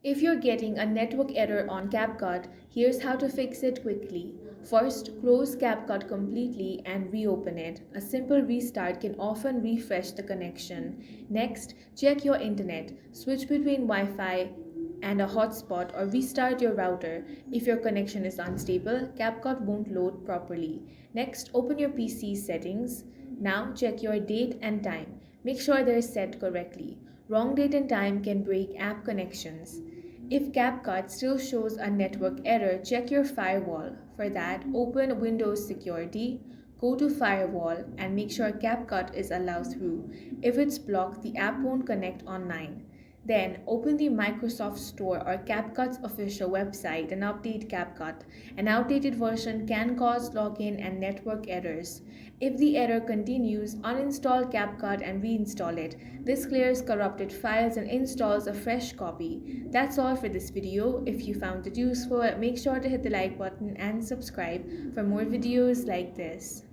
If you're getting a network error on CapCut, here's how to fix it quickly. First, close CapCut completely and reopen it. A simple restart can often refresh the connection. Next, check your internet. Switch between Wi-Fi and a hotspot or restart your router. If your connection is unstable, CapCut won't load properly. Next, open your PC settings. Now check your date and time. Make sure they're set correctly. Wrong date and time can break app connections. If CapCut still shows a network error, check your firewall. For that, open Windows Security, go to Firewall, and make sure CapCut is allowed through. If it's blocked, the app won't connect online. Then open the Microsoft Store or CapCut's official website and update CapCut. An outdated version can cause login and network errors. If the error continues, uninstall CapCut and reinstall it. This clears corrupted files and installs a fresh copy. That's all for this video. If you found it useful, make sure to hit the like button and subscribe for more videos like this.